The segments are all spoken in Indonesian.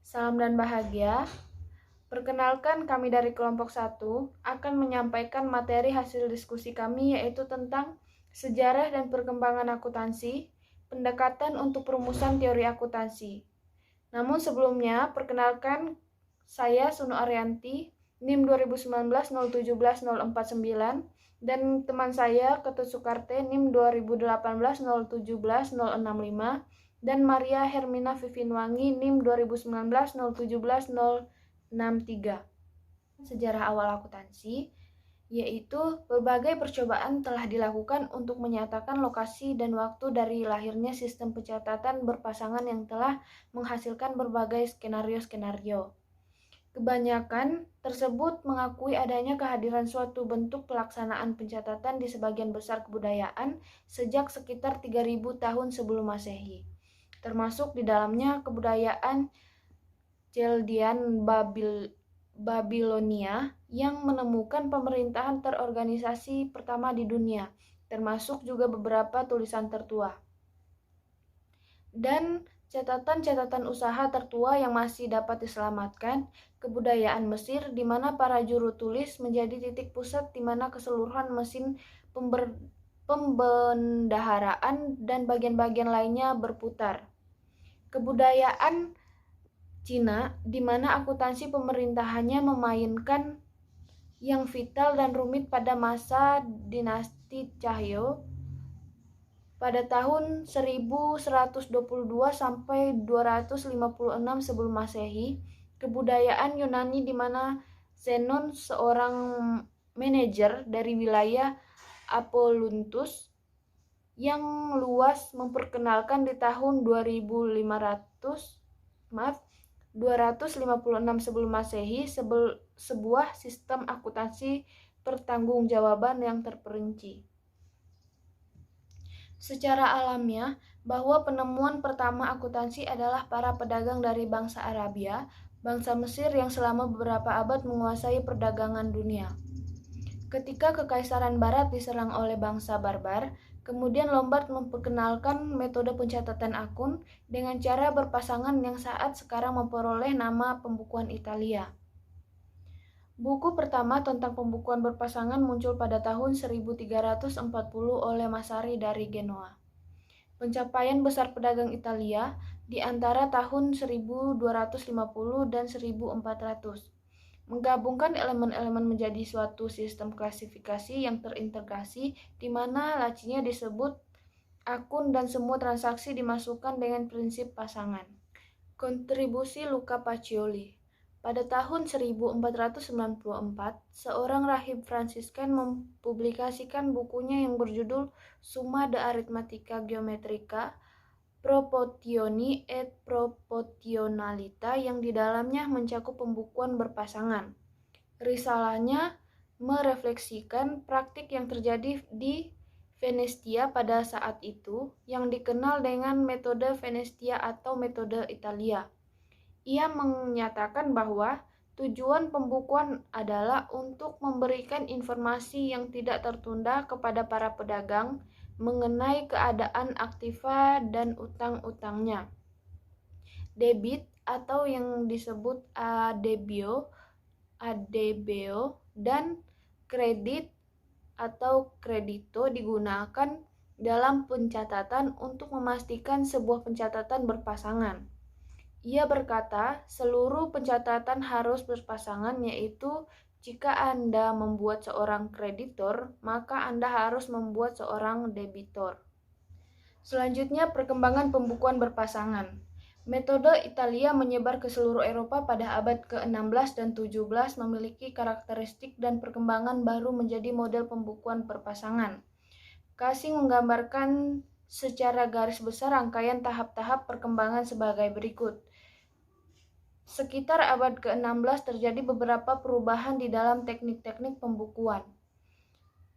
Salam dan bahagia. Perkenalkan, kami dari kelompok 1 akan menyampaikan materi hasil diskusi kami, yaitu tentang sejarah dan perkembangan akuntansi, pendekatan untuk perumusan teori akuntansi. Namun sebelumnya, perkenalkan, saya Sunu Arianti, NIM 2019-017-049, dan teman saya Ketut Sukarte, NIM 2018-017-065, dan Maria Hermina Vivinwangi, NIM 2019-017-063. Sejarah awal akuntansi, yaitu berbagai percobaan telah dilakukan untuk menyatakan lokasi dan waktu dari lahirnya sistem pencatatan berpasangan yang telah menghasilkan berbagai skenario-skenario. Kebanyakan tersebut mengakui adanya kehadiran suatu bentuk pelaksanaan pencatatan di sebagian besar kebudayaan sejak sekitar 3000 tahun sebelum Masehi, termasuk di dalamnya kebudayaan Chaldean Babilonia yang menemukan pemerintahan terorganisasi pertama di dunia, termasuk juga beberapa tulisan tertua. Dan catatan-catatan usaha tertua yang masih dapat diselamatkan, kebudayaan Mesir di mana para juru tulis menjadi titik pusat di mana keseluruhan mesin pembendaharaan dan bagian-bagian lainnya berputar. Kebudayaan Cina di mana akuntansi pemerintahannya memainkan yang vital dan rumit pada masa dinasti Cahyo pada tahun 1122 sampai 256 sebelum Masehi. Kebudayaan Yunani di mana Zenon, seorang manajer dari wilayah Apollontus yang luas, memperkenalkan di tahun 256 sebelum Masehi sebuah sistem akuntansi pertanggungjawaban yang terperinci. Secara alamiah, bahwa penemuan pertama akuntansi adalah para pedagang dari bangsa Arabia, bangsa Mesir yang selama beberapa abad menguasai perdagangan dunia. Ketika Kekaisaran Barat diserang oleh bangsa barbar, kemudian Lombard memperkenalkan metode pencatatan akun dengan cara berpasangan yang saat sekarang memperoleh nama pembukuan Italia. Buku pertama tentang pembukuan berpasangan muncul pada tahun 1340 oleh Masari dari Genoa. Pencapaian besar pedagang Italia di antara tahun 1250 dan 1400 menggabungkan elemen-elemen menjadi suatu sistem klasifikasi yang terintegrasi di mana lacinya disebut akun dan semua transaksi dimasukkan dengan prinsip pasangan. Kontribusi Luca Pacioli. Pada tahun 1494, seorang rahib Fransiskan mempublikasikan bukunya yang berjudul Summa de Arithmetica Geometrica, Proportioni et Proportionalita, yang di dalamnya mencakup pembukuan berpasangan. Risalahnya merefleksikan praktik yang terjadi di Venetia pada saat itu, yang dikenal dengan metode Venetia atau metode Italia. Ia menyatakan bahwa tujuan pembukuan adalah untuk memberikan informasi yang tidak tertunda kepada para pedagang mengenai keadaan aktiva dan utang-utangnya. Debit atau yang disebut adebio dan kredit atau kredito digunakan dalam pencatatan untuk memastikan sebuah pencatatan berpasangan. Ia berkata, seluruh pencatatan harus berpasangan, yaitu jika Anda membuat seorang kreditor, maka Anda harus membuat seorang debitor. Selanjutnya, perkembangan pembukuan berpasangan. Metode Italia menyebar ke seluruh Eropa pada abad ke-16 dan 17, memiliki karakteristik dan perkembangan baru menjadi model pembukuan berpasangan. Casing menggambarkan secara garis besar rangkaian tahap-tahap perkembangan sebagai berikut. Sekitar abad ke-16 terjadi beberapa perubahan di dalam teknik-teknik pembukuan.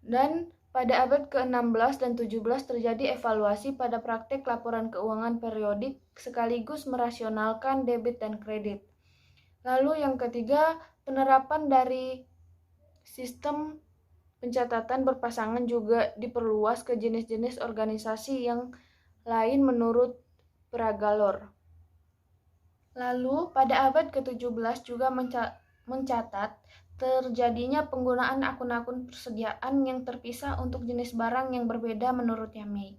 Dan pada abad ke-16 dan 17 terjadi evaluasi pada praktik laporan keuangan periodik sekaligus merasionalkan debit dan kredit. Lalu yang ketiga, penerapan dari sistem pencatatan berpasangan juga diperluas ke jenis-jenis organisasi yang lain menurut Pragalor. Lalu, pada abad ke-17 juga mencatat terjadinya penggunaan akun-akun persediaan yang terpisah untuk jenis barang yang berbeda menurutnya May.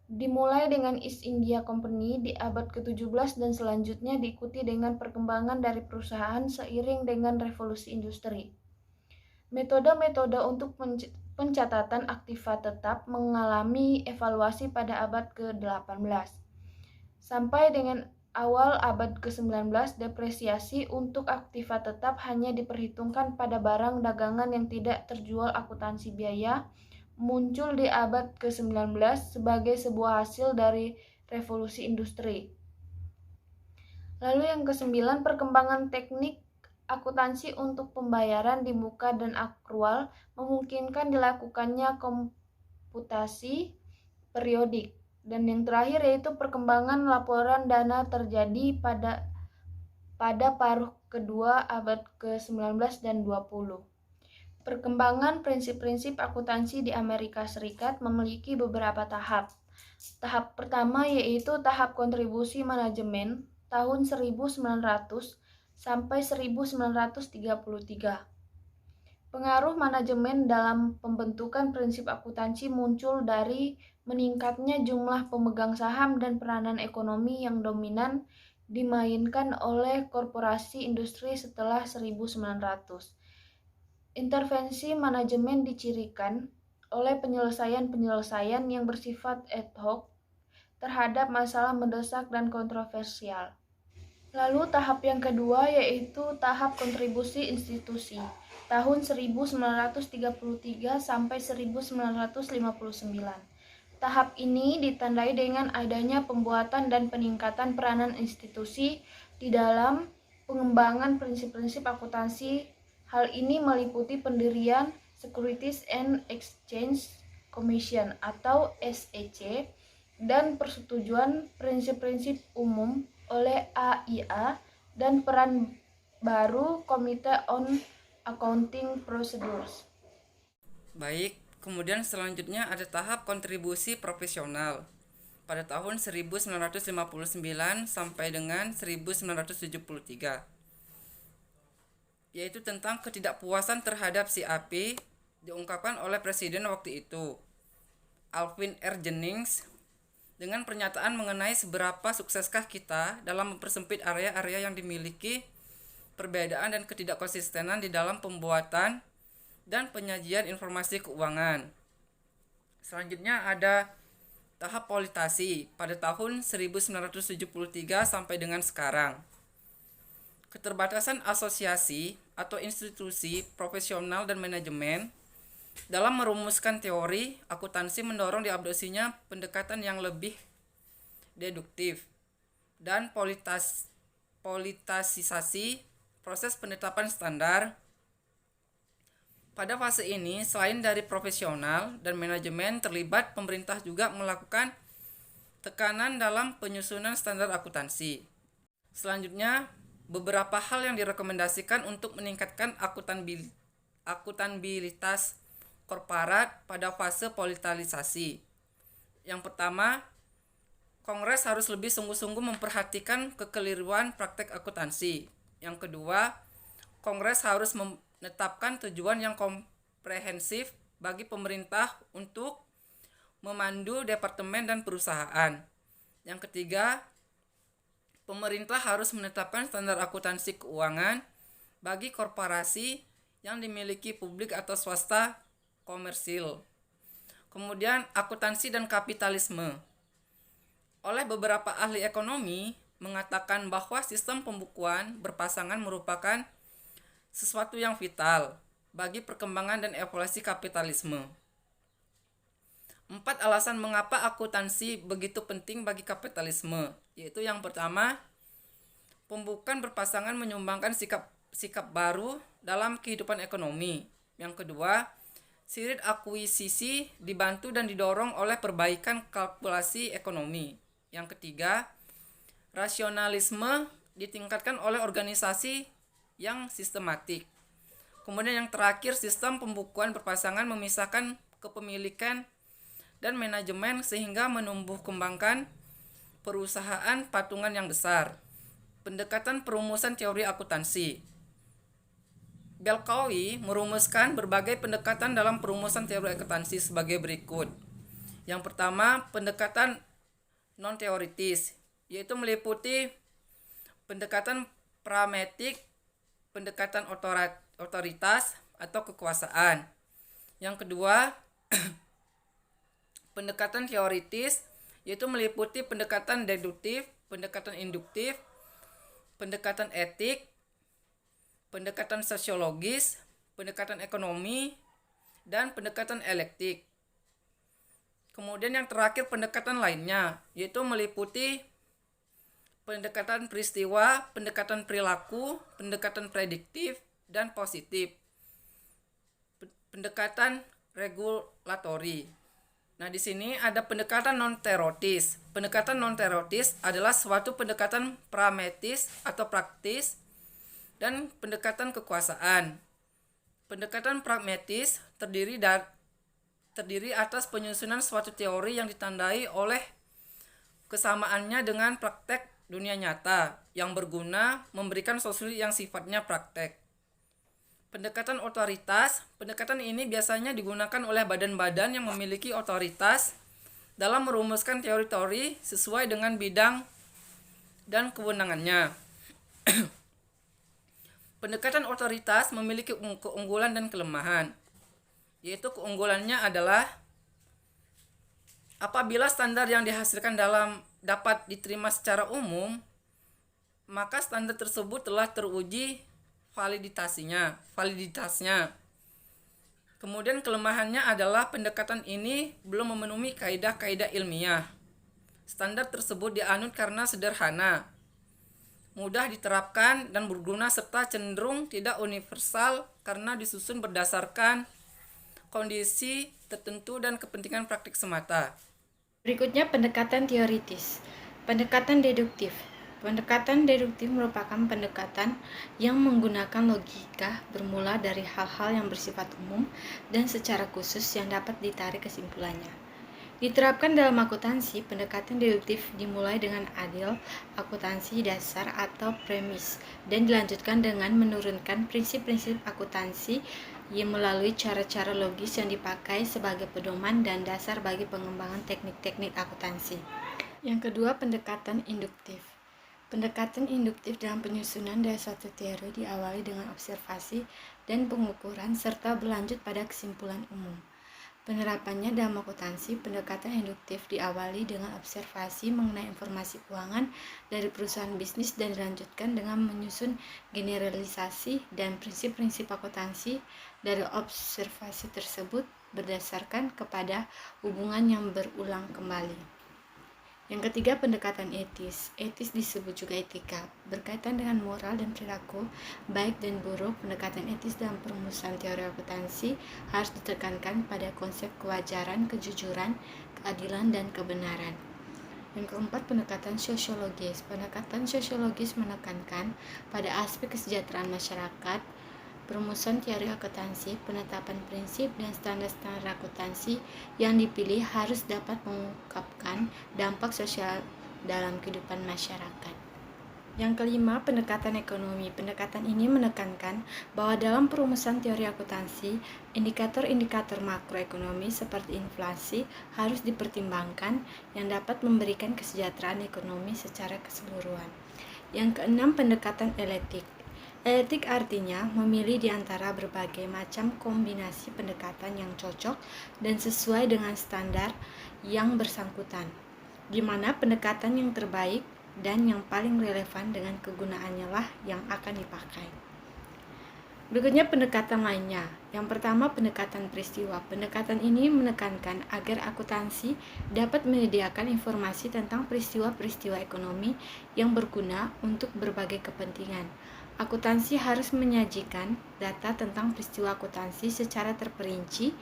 Dimulai dengan East India Company di abad ke-17 dan selanjutnya diikuti dengan perkembangan dari perusahaan seiring dengan revolusi industri. Metode-metode untuk pencatatan aktiva tetap mengalami evaluasi pada abad ke-18. Sampai dengan awal abad ke-19, depresiasi untuk aktiva tetap hanya diperhitungkan pada barang dagangan yang tidak terjual akuntansi biaya muncul di abad ke-19 sebagai sebuah hasil dari revolusi industri. Lalu yang ke-9, perkembangan teknik akuntansi untuk pembayaran di muka dan akrual memungkinkan dilakukannya komputasi periodik. Dan yang terakhir yaitu perkembangan laporan dana terjadi pada paruh kedua abad ke-19 dan 20. Perkembangan prinsip-prinsip akuntansi di Amerika Serikat memiliki beberapa tahap. Tahap pertama yaitu tahap kontribusi manajemen tahun 1900 sampai 1933. Pengaruh manajemen dalam pembentukan prinsip akuntansi muncul dari meningkatnya jumlah pemegang saham dan peranan ekonomi yang dominan dimainkan oleh korporasi industri setelah 1900. Intervensi manajemen dicirikan oleh penyelesaian-penyelesaian yang bersifat ad hoc terhadap masalah mendesak dan kontroversial. Lalu tahap yang kedua yaitu tahap kontribusi institusi tahun 1933 sampai 1959. Tahap ini ditandai dengan adanya pembuatan dan peningkatan peranan institusi di dalam pengembangan prinsip-prinsip akuntansi. Hal ini meliputi pendirian Securities and Exchange Commission atau SEC dan persetujuan prinsip-prinsip umum oleh AIA dan peran baru Committee on Accounting Procedures. Baik, kemudian selanjutnya ada tahap kontribusi profesional pada tahun 1959 sampai dengan 1973, yaitu tentang ketidakpuasan terhadap CAP diungkapkan oleh Presiden waktu itu, Alvin R. Jennings, dengan pernyataan mengenai seberapa sukseskah kita dalam mempersempit area-area yang dimiliki perbedaan dan ketidakkonsistenan di dalam pembuatan dan penyajian informasi keuangan. Selanjutnya ada tahap politasi pada tahun 1973 sampai dengan sekarang. Keterbatasan asosiasi atau institusi profesional dan manajemen dalam merumuskan teori akuntansi mendorong diadopsinya pendekatan yang lebih deduktif dan politisasi proses penetapan standar. Pada fase ini, selain dari profesional dan manajemen terlibat, pemerintah juga melakukan tekanan dalam penyusunan standar akuntansi. Selanjutnya, beberapa hal yang direkomendasikan untuk meningkatkan akuntabilitas korporat pada fase politisasi. Yang pertama, Kongres harus lebih sungguh-sungguh memperhatikan kekeliruan praktek akuntansi. Yang kedua, Kongres harus menetapkan tujuan yang komprehensif bagi pemerintah untuk memandu departemen dan perusahaan. Yang ketiga, pemerintah harus menetapkan standar akuntansi keuangan bagi korporasi yang dimiliki publik atau swasta komersil. Kemudian akuntansi dan kapitalisme. Oleh beberapa ahli ekonomi mengatakan bahwa sistem pembukuan berpasangan merupakan sesuatu yang vital bagi perkembangan dan evolusi kapitalisme. 4 alasan mengapa akuntansi begitu penting bagi kapitalisme, yaitu yang pertama, pembukuan berpasangan menyumbangkan sikap baru dalam kehidupan ekonomi. Yang kedua, spirit akuisisi dibantu dan didorong oleh perbaikan kalkulasi ekonomi. Yang ketiga, rasionalisme ditingkatkan oleh organisasi yang sistematik. Kemudian yang terakhir, sistem pembukuan berpasangan memisahkan kepemilikan dan manajemen sehingga menumbuh kembangkan perusahaan patungan yang besar. Pendekatan perumusan teori akuntansi. Belkawi merumuskan berbagai pendekatan dalam perumusan teori akuntansi sebagai berikut. Yang pertama, pendekatan non-teoritis, yaitu meliputi pendekatan pragmatik, pendekatan otoritas atau kekuasaan. Yang kedua, pendekatan teoritis, yaitu meliputi pendekatan deduktif, pendekatan induktif, pendekatan etik, pendekatan sosiologis, pendekatan ekonomi, dan pendekatan elektik. Kemudian yang terakhir pendekatan lainnya, yaitu meliputi pendekatan peristiwa, pendekatan perilaku, pendekatan prediktif, dan positif. Pendekatan regulatori. Nah, di sini ada pendekatan non-teoritis. Pendekatan non-teoritis adalah suatu pendekatan pragmatis atau praktis dan pendekatan kekuasaan. Pendekatan pragmatis terdiri atas penyusunan suatu teori yang ditandai oleh kesamaannya dengan praktek dunia nyata yang berguna memberikan solusi yang sifatnya praktek. Pendekatan otoritas, pendekatan ini biasanya digunakan oleh badan-badan yang memiliki otoritas dalam merumuskan teori-teori sesuai dengan bidang dan kewenangannya. Pendekatan otoritas memiliki keunggulan dan kelemahan, yaitu keunggulannya adalah apabila standar yang dihasilkan dapat diterima secara umum, maka standar tersebut telah teruji validitasnya. Kemudian kelemahannya adalah pendekatan ini belum memenuhi kaidah-kaidah ilmiah. Standar tersebut dianut karena sederhana, mudah diterapkan dan berguna serta cenderung tidak universal karena disusun berdasarkan kondisi tertentu dan kepentingan praktik semata. Berikutnya pendekatan teoritis. Pendekatan deduktif. Pendekatan deduktif merupakan pendekatan yang menggunakan logika bermula dari hal-hal yang bersifat umum dan secara khusus yang dapat ditarik kesimpulannya. Diterapkan dalam akuntansi, pendekatan deduktif dimulai dengan adil akuntansi dasar atau premis dan dilanjutkan dengan menurunkan prinsip-prinsip akuntansi yang melalui cara-cara logis yang dipakai sebagai pedoman dan dasar bagi pengembangan teknik-teknik akuntansi. Yang kedua, pendekatan induktif. Pendekatan induktif dalam penyusunan dari suatu teori diawali dengan observasi dan pengukuran serta berlanjut pada kesimpulan umum. Penerapannya dalam akuntansi, pendekatan induktif diawali dengan observasi mengenai informasi keuangan dari perusahaan bisnis dan dilanjutkan dengan menyusun generalisasi dan prinsip-prinsip akuntansi dari observasi tersebut berdasarkan kepada hubungan yang berulang kembali. Yang ketiga, pendekatan etis. Etis disebut juga etika, berkaitan dengan moral dan perilaku, baik dan buruk. Pendekatan etis dalam perumusan teori akuntansi harus ditekankan pada konsep kewajaran, kejujuran, keadilan, dan kebenaran. Yang keempat, pendekatan sosiologis. Pendekatan sosiologis menekankan pada aspek kesejahteraan masyarakat. Perumusan teori akuntansi, penetapan prinsip dan standar-standar akuntansi yang dipilih harus dapat mengungkapkan dampak sosial dalam kehidupan masyarakat. Yang kelima, pendekatan ekonomi. Pendekatan ini menekankan bahwa dalam perumusan teori akuntansi, indikator-indikator makroekonomi seperti inflasi harus dipertimbangkan yang dapat memberikan kesejahteraan ekonomi secara keseluruhan. Yang keenam, pendekatan elektik. Etik artinya memilih di antara berbagai macam kombinasi pendekatan yang cocok dan sesuai dengan standar yang bersangkutan, di mana pendekatan yang terbaik dan yang paling relevan dengan kegunaannya lah yang akan dipakai. Berikutnya pendekatan lainnya. Yang pertama, pendekatan peristiwa. Pendekatan ini menekankan agar akuntansi dapat menyediakan informasi tentang peristiwa-peristiwa ekonomi yang berguna untuk berbagai kepentingan. Akuntansi harus menyajikan data tentang peristiwa akuntansi secara terperinci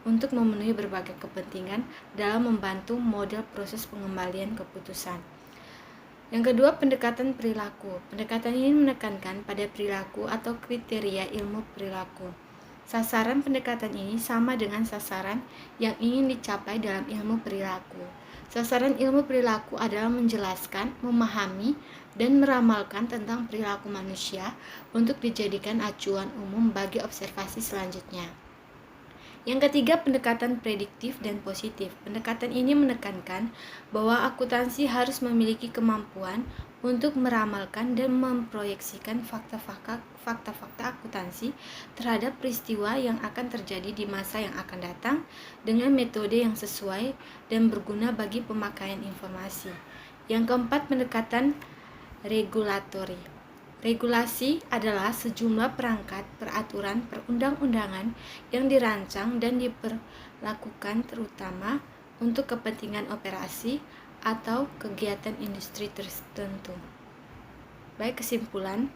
untuk memenuhi berbagai kepentingan dalam membantu model proses pengembalian keputusan. Yang kedua, pendekatan perilaku. Pendekatan ini menekankan pada perilaku atau kriteria ilmu perilaku. Sasaran pendekatan ini sama dengan sasaran yang ingin dicapai dalam ilmu perilaku. Sasaran ilmu perilaku adalah menjelaskan, memahami, dan meramalkan tentang perilaku manusia untuk dijadikan acuan umum bagi observasi selanjutnya. Yang ketiga, pendekatan prediktif dan positif. Pendekatan ini menekankan bahwa akuntansi harus memiliki kemampuan untuk meramalkan dan memproyeksikan fakta-fakta akuntansi terhadap peristiwa yang akan terjadi di masa yang akan datang dengan metode yang sesuai dan berguna bagi pemakaian informasi. Yang keempat, pendekatan regulatori. Regulasi adalah sejumlah perangkat peraturan perundang-undangan yang dirancang dan diperlakukan terutama untuk kepentingan operasi atau kegiatan industri tertentu. Baik, kesimpulan,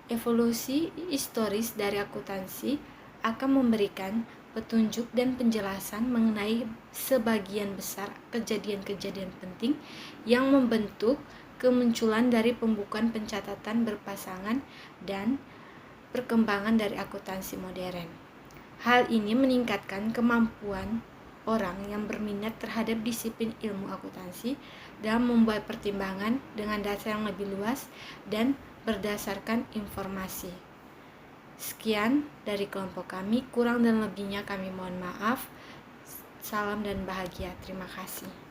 evolusi historis dari akuntansi akan memberikan petunjuk dan penjelasan mengenai sebagian besar kejadian-kejadian penting yang membentuk kemunculan dari pembukuan pencatatan berpasangan dan perkembangan dari akuntansi modern. Hal ini meningkatkan kemampuan orang yang berminat terhadap disiplin ilmu akuntansi dalam membuat pertimbangan dengan dasar yang lebih luas dan berdasarkan informasi. Sekian dari kelompok kami, kurang dan lebihnya kami mohon maaf. Salam dan bahagia. Terima kasih.